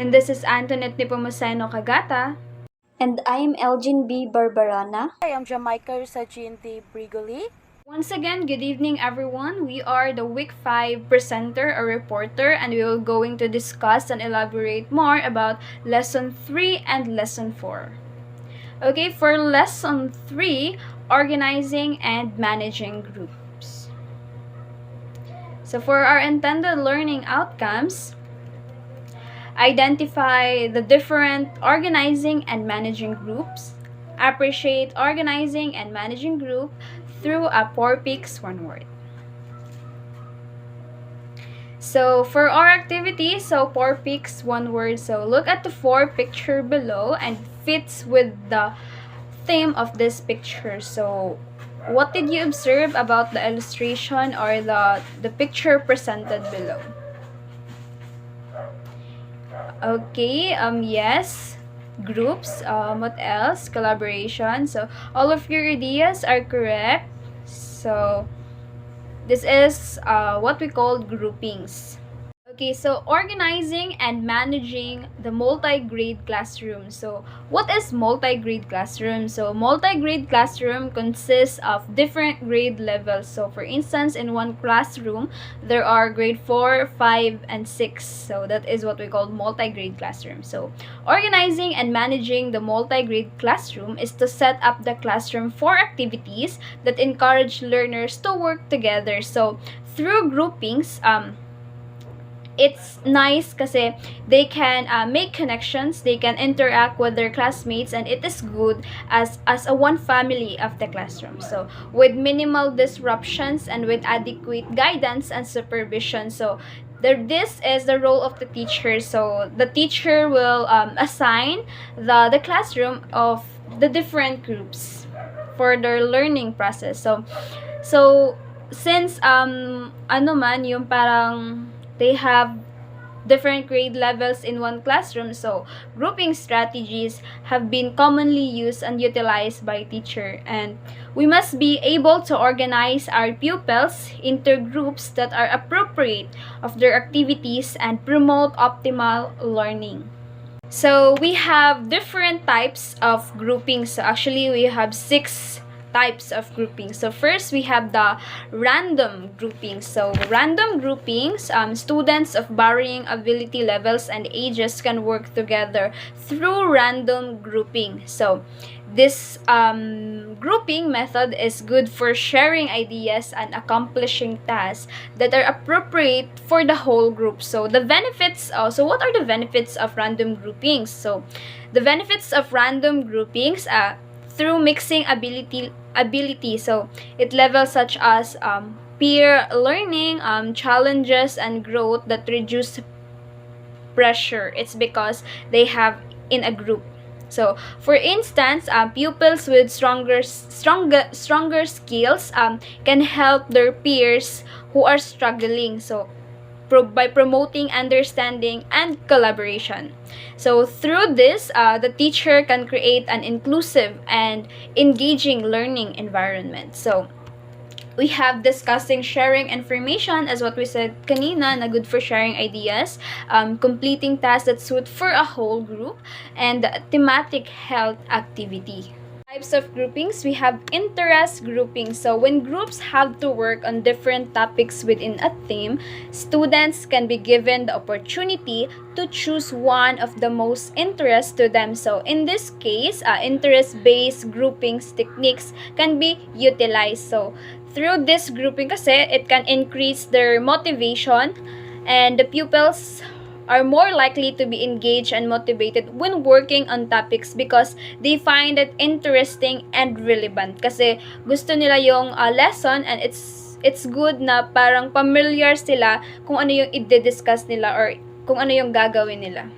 And this is Antoinette Nepomuceno Kagata. And I'm Elgin B. Barbarana. I am Jamaica Sajinti Brigoli. Once again, good evening everyone. We are the Week 5 presenter or reporter, and we will going to discuss and elaborate more about Lesson 3 and Lesson 4. Okay, for Lesson 3, organizing and managing groups. So for our intended learning outcomes, identify the different organizing and managing groups. Appreciate organizing and managing group through a 4 picks 1 word. So for our activity, 4 picks 1 word. So look at the 4 picture below and fits with the theme of this picture. So what did you observe about the illustration or the picture presented below? Okay, yes, groups, what else? Collaboration. So all of your ideas are correct. So this is what we call groupings. Okay, so organizing and managing the multi-grade classroom. So what is multi-grade classroom? So multi-grade classroom consists of different grade levels. So for instance, in one classroom, there are grade 4, 5, and 6. So that is what we call multi-grade classroom. So organizing and managing the multi-grade classroom is to set up the classroom for activities that encourage learners to work together. So through groupings, it's nice kasi they can make connections, they can interact with their classmates, and it is good as a one family of the classroom. So with minimal disruptions and with adequate guidance and supervision. So this is the role of the teacher. So the teacher will assign the classroom of the different groups for their learning process. So since ano man yung parang they have different grade levels in one classroom, so grouping strategies have been commonly used and utilized by teacher, and we must be able to organize our pupils into groups that are appropriate of their activities and promote optimal learning. So we have different types of groupings. So actually we have 6 types of groupings. So first we have the random groupings. So random groupings, students of varying ability levels and ages can work together through random grouping. So this grouping method is good for sharing ideas and accomplishing tasks that are appropriate for the whole group. So the benefits, so what are the benefits of random groupings? So the benefits of random groupings through mixing ability. So it levels such as peer learning, challenges and growth that reduce pressure. It's because they have in a group. So for instance, pupils with stronger skills can help their peers who are struggling. So by promoting understanding and collaboration. So through this, the teacher can create an inclusive and engaging learning environment. So we have discussing sharing information as what we said kanina na good for sharing ideas, completing tasks that suit for a whole group, and thematic health activity. Types of groupings, we have interest groupings. So when groups have to work on different topics within a theme, students can be given the opportunity to choose one of the most interest to them. So in this case, interest-based groupings techniques can be utilized. So through this grouping kasi, it can increase their motivation, and the pupils are more likely to be engaged and motivated when working on topics because they find it interesting and relevant. Kasi gusto nila yung lesson, and it's good na parang familiar sila kung ano yung i-discuss nila or kung ano yung gagawin nila.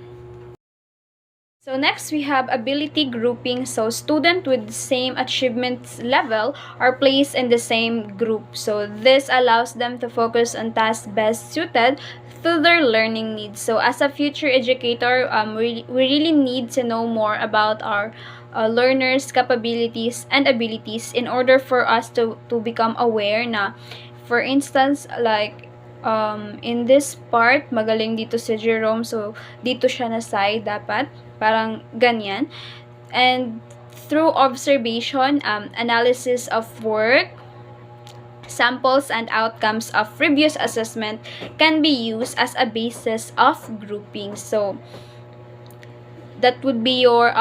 So next we have ability grouping. So students with the same achievement level are placed in the same group. So this allows them to focus on tasks best suited to their learning needs. So as a future educator, we really need to know more about our learners' capabilities and abilities in order for us to become aware na, for instance, like In this part, magaling dito si Jerome. So, dito siya nasay dapat. Parang ganyan. And through observation, analysis of work, samples and outcomes of previous assessment can be used as a basis of grouping. So, that would be your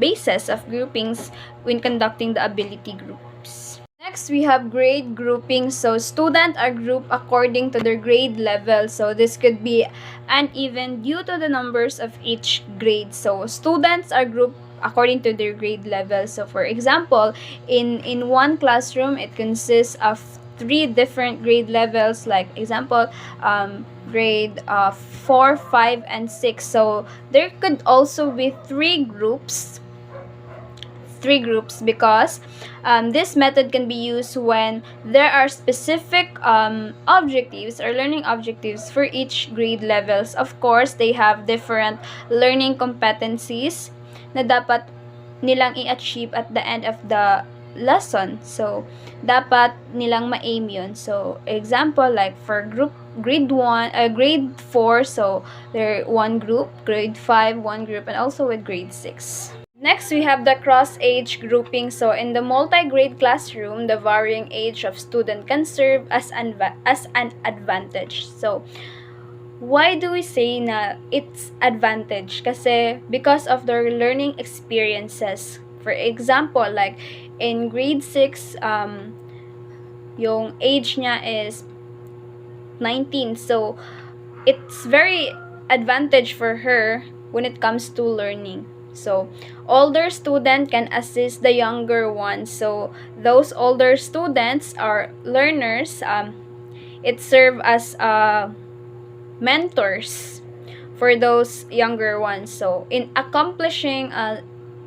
basis of groupings when conducting the ability groups. Next, we have grade grouping. So, students are grouped according to their grade level. So, this could be uneven due to the numbers of each grade. So, students are grouped according to their grade level. So, for example, in one classroom, it consists of 3 different grade levels. Like, example, grade 4, 5, and 6. So, there could also be 3 groups because this method can be used when there are specific objectives or learning objectives for each grade levels. Of course, they have different learning competencies na dapat nilang i-achieve at the end of the lesson. So, dapat nilang ma-aim yun. So, example, like for grade 4, so there one group, grade 5, one group, and also with grade 6. Next, we have the cross-age grouping. So, in the multi-grade classroom, the varying age of student can serve as an advantage. So, why do we say na it's advantage? Kasi because of their learning experiences. For example, like in grade 6, yung age niya is 19. So, it's very advantage for her when it comes to learning. So, older student can assist the younger ones. So, those older students are learners. It serve as mentors for those younger ones. So, in accomplishing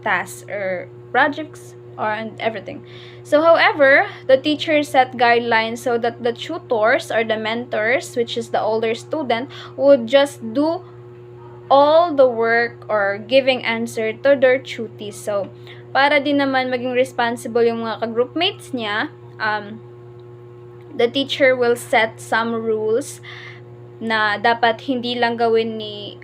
tasks or projects and everything. So, however, the teachers set guidelines so that the tutors or the mentors, which is the older student, would just do all the work or giving answer to their duties. So, para din naman maging responsible yung mga ka-groupmates niya, the teacher will set some rules na dapat hindi lang gawin ni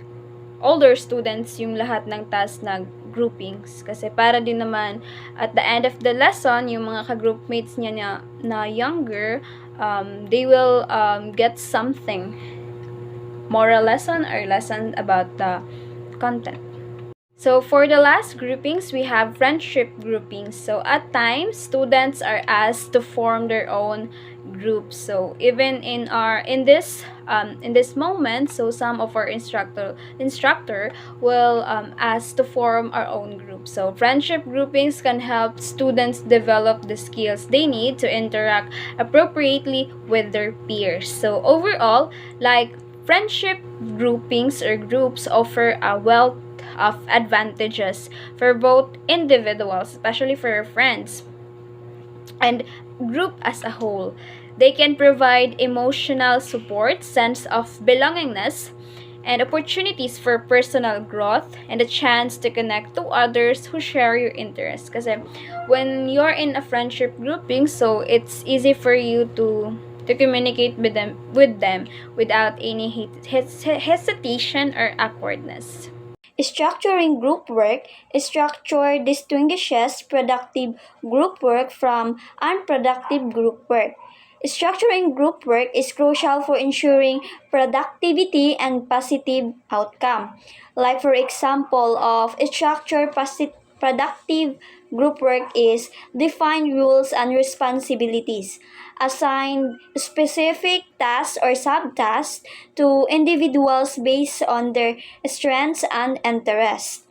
older students yung lahat ng task na groupings. Kasi para din naman at the end of the lesson, yung mga ka-groupmates niya na younger, they will get something, moral lesson or lesson about the content. So, for the last groupings, we have friendship groupings. So, at times, students are asked to form their own groups. So, even in this moment, so some of our instructor will ask to form our own group. So, friendship groupings can help students develop the skills they need to interact appropriately with their peers. So, overall, like friendship groupings or groups offer a wealth of advantages for both individuals, especially for your friends, and group as a whole. They can provide emotional support, sense of belongingness, and opportunities for personal growth and a chance to connect to others who share your interests. Kasi when you're in a friendship grouping, so it's easy for you to communicate with them without any hesitation or awkwardness. Structuring group work. Structure distinguishes productive group work from unproductive group work. Structuring group work is crucial for ensuring productivity and positive outcome. Like for example of structure productive group work is define rules and responsibilities, assign specific tasks or subtasks to individuals based on their strengths and interests,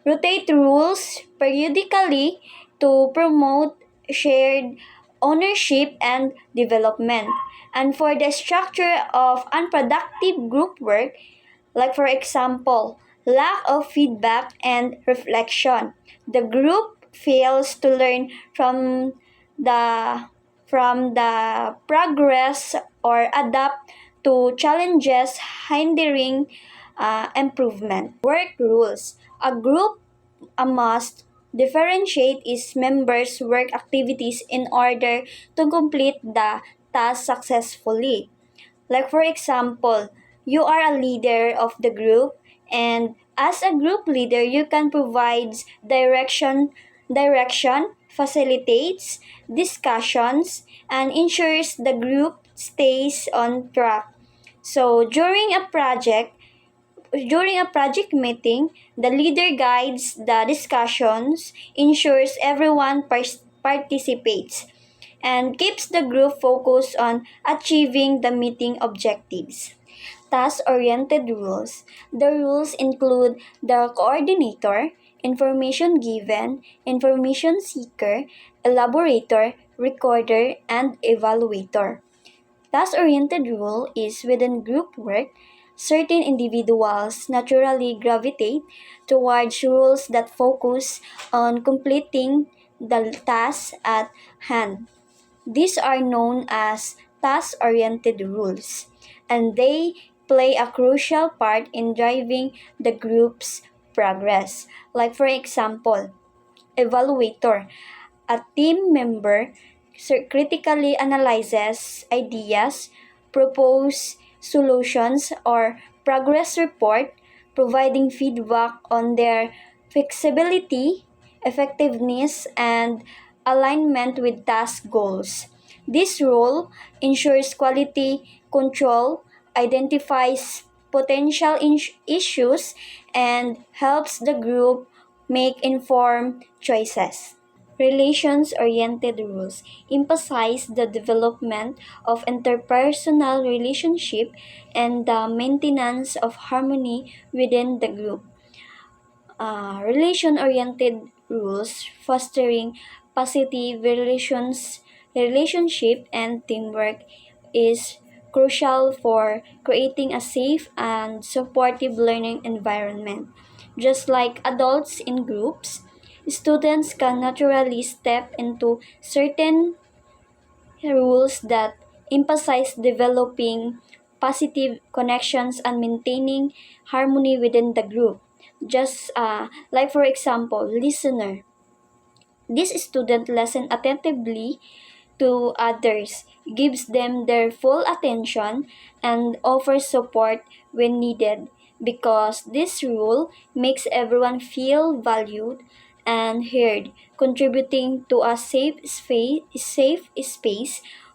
rotate rules periodically to promote shared ownership and development. And for the structure of unproductive group work, like for example, lack of feedback and reflection. The group fails to learn the from the progress or adapt to challenges hindering improvement. Work rules. A group must differentiate its members' work activities in order to complete the task successfully. Like for example, you are a leader of the group, and as a group leader you can provide direction, facilitates discussions, and ensures the group stays on track. So during a project meeting, the leader guides the discussions, ensures everyone participates, and keeps the group focused on achieving the meeting objectives. Task-oriented rules. The rules include the coordinator, information given, information seeker, elaborator, recorder, and evaluator. Task-oriented rule is within group work, certain individuals naturally gravitate towards rules that focus on completing the task at hand. These are known as task-oriented rules, and they play a crucial part in driving the group's progress. Like for example, evaluator, a team member critically analyzes ideas, propose solutions, or progress report, providing feedback on their flexibility, effectiveness, and alignment with task goals. This role ensures quality control, identifies potential issues, and helps the group make informed choices. Relations oriented rules emphasize the development of interpersonal relationship and the maintenance of harmony within the group. Relation oriented rules fostering positive relationship and teamwork is crucial for creating a safe and supportive learning environment. Just like adults in groups, students can naturally step into certain rules that emphasize developing positive connections and maintaining harmony within the group. Just like for example, listener. This student listen attentively to others, gives them their full attention, and offers support when needed because this rule makes everyone feel valued and heard, contributing to a safe space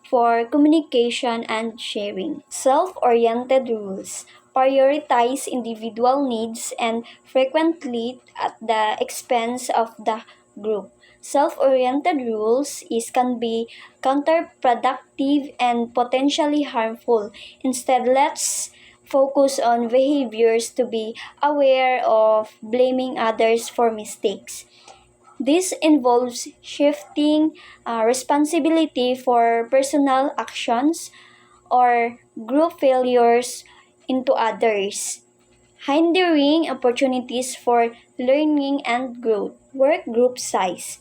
for communication and sharing. Self-oriented rules prioritize individual needs and frequently at the expense of the group. Self-oriented rules can be counterproductive and potentially harmful. Instead, let's focus on behaviors to be aware of blaming others for mistakes. This involves shifting responsibility for personal actions or group failures into others, hindering opportunities for learning and growth. Work group size.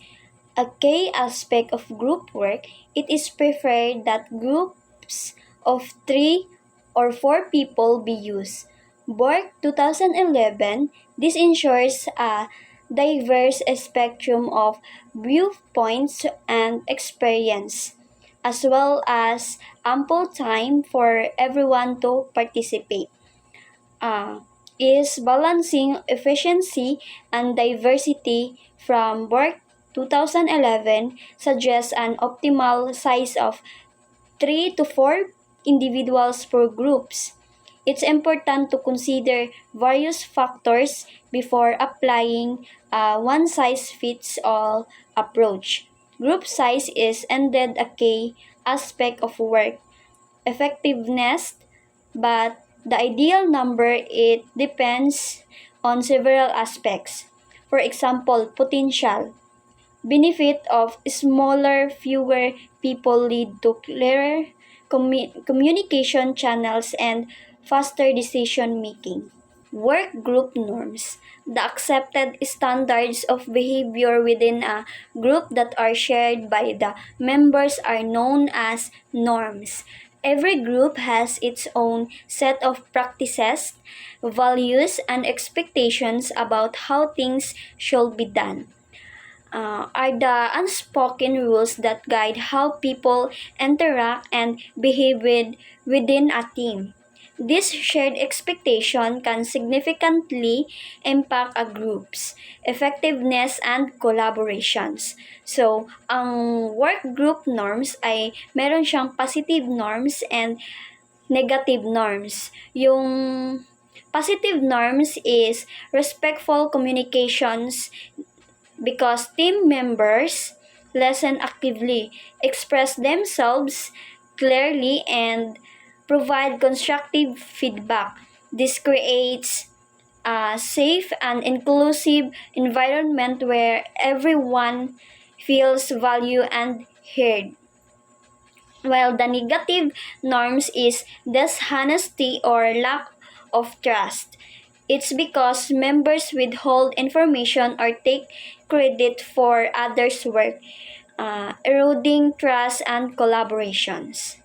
A key aspect of group work, it is preferred that groups of 3 or 4 people be used. Borg 2011, this ensures a diverse spectrum of viewpoints and experience, as well as ample time for everyone to participate. uh, is balancing efficiency and diversity from Borg 2011 suggests an optimal size of 3 to 4 individuals per groups. It's important to consider various factors before applying a one-size-fits-all approach. Group size is indeed a key aspect of work effectiveness, but the ideal number it depends on several aspects. For example, potential. Benefit of smaller, fewer people lead to clearer communication channels and faster decision making. Work group norms. The accepted standards of behavior within a group that are shared by the members are known as norms. Every group has its own set of practices, values, and expectations about how things should be done. are the unspoken rules that guide how people interact and behave within a team. This shared expectation can significantly impact a group's effectiveness and collaborations. So, ang work group norms ay meron siyang positive norms and negative norms. Yung positive norms is respectful communications because team members listen actively, express themselves clearly, and provide constructive feedback. This creates a safe and inclusive environment where everyone feels valued and heard. While the negative norms is dishonesty or lack of trust. It's because members withhold information or take credit for others' work, eroding trust and collaborations.